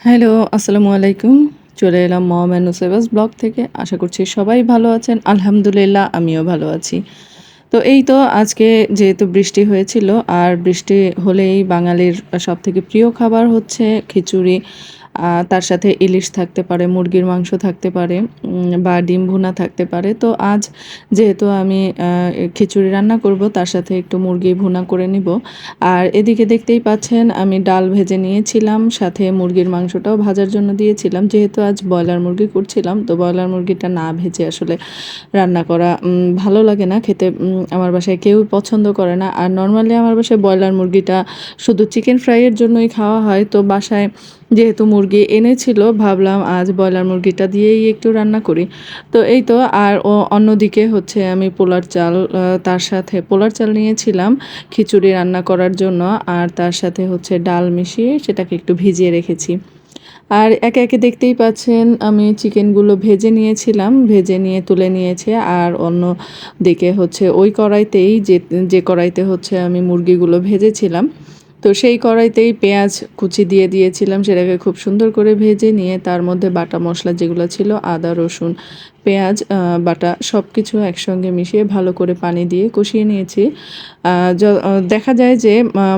Hello, আসসালামু আলাইকুম। চলে এলাম মম অ্যান্ড নুসেবাস ব্লগ থেকে। আশা করছি সবাই ভালো আছেন। আলহামদুলিল্লাহ আমিও ভালো আছি। তো এই তো আজকে যেহেতু বৃষ্টি হয়েছিল আর বৃষ্টি হলেই বাঙালির সবথেকে প্রিয় খাবার হচ্ছে খিচুড়ি। তার সাথে ইলিশ থাকতে পারে, মুরগির মাংস থাকতে পারে বা ডিম ভুনা থাকতে পারে। তো আজ যেহেতু আমি খিচুড়ি রান্না করব তার সাথে একটু মুরগি ভুনা করে নিব। আর এদিকে দেখতেই পাচ্ছেন আমি ডাল ভেজে নিয়েছিলাম, সাথে মুরগির মাংসটাও ভাজার জন্য দিয়েছিলাম। যেহেতু আজ ব্রয়লার মুরগি করছিলাম, তো ব্রয়লার মুরগিটা না ভেজে আসলে রান্না করা ভালো লাগে না খেতে। আমার বাসায় কেউই পছন্দ করে না। আর নরমালি আমার বাসায় ব্রয়লার মুরগিটা শুধু চিকেন ফ্রাইয়ের জন্যই খাওয়া হয়। তো বাসায় যেহেতু মুরগি এনেছিল, ভাবলাম আজ ব্রয়লার মুরগিটা দিয়েই একটু রান্না করি। তো এই তো। আর অন্যদিকে হচ্ছে আমি পোলার চাল, তার সাথে পোলার চাল নিয়েছিলাম খিচুড়ি রান্না করার জন্য। আর তার সাথে হচ্ছে ডাল মিশিয়ে সেটাকে একটু ভিজিয়ে রেখেছি। আর একে একে দেখতেই পাচ্ছেন আমি চিকেনগুলো ভেজে নিয়েছিলাম, ভেজে নিয়ে তুলে নিয়েছে। আর অন্য দিকে হচ্ছে ওই কড়াইতেই যে কড়াইতে হচ্ছে আমি মুরগিগুলো ভেজেছিলাম, তো সেই কড়াইতেই পেঁয়াজ কুচি দিয়ে দিয়েছিলাম। সেটাকে খুব সুন্দর করে ভেজে নিয়ে তার মধ্যে বাটা মশলা যেগুলো ছিল আদা রসুন পেঁয়াজ বাটা সব কিছু একসঙ্গে মিশিয়ে ভালো করে পানি দিয়ে কষিয়ে নিয়েছি। দেখা যায় যে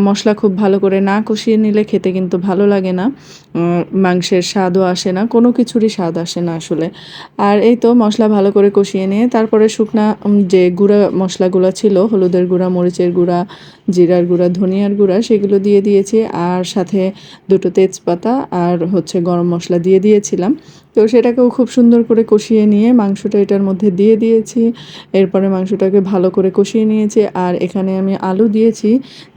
মশলা খুব ভালো করে না কষিয়ে নিলে খেতে কিন্তু ভালো লাগে না, মাংসের স্বাদও আসে না, কোনো কিছুরই স্বাদ আসে না আসলে। আর এই তো মশলা ভালো করে কষিয়ে নিয়ে তারপরে শুকনা যে গুঁড়া মশলাগুলো ছিল, হলুদের গুঁড়া মরিচের গুঁড়া জিরার গুঁড়া ধনিয়ার গুঁড়া, সেগুলো দিয়ে দিয়েছি। আর সাথে দুটো তেজপাতা আর হচ্ছে গরম মশলা দিয়ে দিয়েছিলাম। তো সেটাকেও খুব সুন্দর করে কষিয়ে নিয়ে মাংসটা এটার মধ্যে দিয়ে দিয়েছি। এরপরে মাংসটাকে ভালো করে কষিয়ে নিয়েছি। আর এখানে আমি আলু দিয়েছি,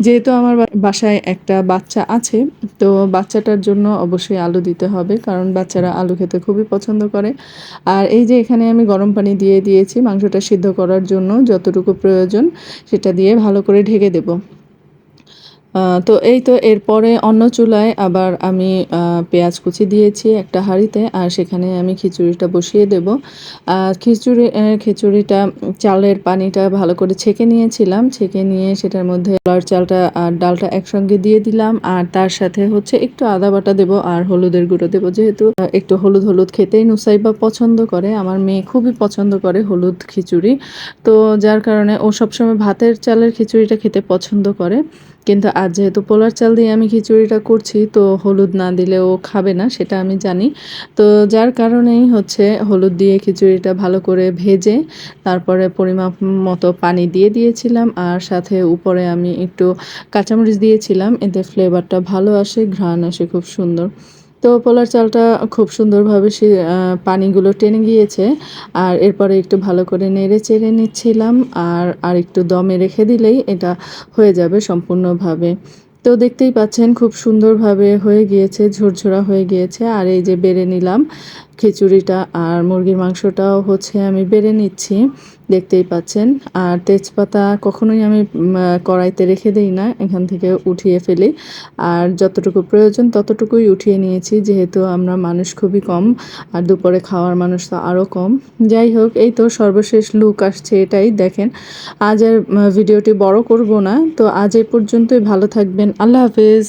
যেহেতু আমার বাসায় একটা বাচ্চা আছে, তো বাচ্চাটার জন্য অবশ্যই আলু দিতে হবে, কারণ বাচ্চারা আলু খেতে খুবই পছন্দ করে। আর এই যে এখানে আমি গরম পানি দিয়ে দিয়েছি মাংসটা সিদ্ধ করার জন্য, যতটুকু প্রয়োজন সেটা দিয়ে ভালো করে ঢেকে দেবো। তো এই তো এরপরে অন্য চুলায় আবার আমি পেঁয়াজ কুচি দিয়েছি একটা হাঁড়িতে। আর সেখানে আমি খিচুড়িটা বসিয়ে দেব। খিচুড়িটা চালের পানিটা ভালো করে ছেঁকে নিয়েছিলাম, ছেঁকে নিয়ে সেটার মধ্যে ছোলার চালটা আর ডালটা একসঙ্গে দিয়ে দিলাম। আর তার সাথে হচ্ছে একটু আদা বাটা দেবো আর হলুদের গুঁড়ো দেবো, যেহেতু একটু হলুদ হলুদ খেতেই নুসাইবা পছন্দ করে। আমার মেয়ে খুবই পছন্দ করে হলুদ খিচুড়ি, তো যার কারণে ও সবসময় ভাতের চালের খিচুড়িটা খেতে পছন্দ করে। কিন্তু আজ যেহেতু পোলার চাল দিয়ে আমি খিচুড়িটা করছি, তো হলুদ না দিলেও খাবে না, সেটা আমি জানি। তো যার কারণেই হচ্ছে হলুদ দিয়ে খিচুড়িটা ভালো করে ভেজে তারপরে পরিমাপ মতো পানি দিয়ে দিয়েছিলাম। আর সাথে উপরে আমি একটু কাঁচামরিচ দিয়েছিলাম, এতে ফ্লেভারটা ভালো আসে, ঘ্রাণ আসে খুব সুন্দর। তো পোলার চালটা খুব সুন্দরভাবে সে পানিগুলো টেনে গিয়েছে। আর এরপরে একটু ভালো করে নেড়ে চেড়ে নিচ্ছিলাম। আর একটু দমে রেখে দিলেই এটা হয়ে যাবে সম্পূর্ণভাবে। তো দেখতেই পাচ্ছেন খুব সুন্দরভাবে হয়ে গিয়েছে, ঝরঝরা হয়ে গিয়েছে। আর এই যে বেড়ে নিলাম খিচুড়িটা, আর মুরগির মাংসটাও হচ্ছে আমি বেড়ে নিচ্ছি, দেখতেই পাচ্ছেন। আর তেজপাতা কখনোই আমি কড়াইতে রেখে দিই না, এখান থেকে উঠিয়ে ফেলি। আর যতটুকু প্রয়োজন ততটুকুই উঠিয়ে নিয়েছি, যেহেতু আমরা মানুষ খুবই কম আর দুপুরে খাওয়ার মানুষ তো আরও কম। যাই হোক, এই তো সর্বশেষ লুক আসছে এটাই দেখেন। আজ আর ভিডিওটি বড় করব না, তো আজ এই পর্যন্তই। ভালো থাকবেন, আল্লাহ হাফেজ।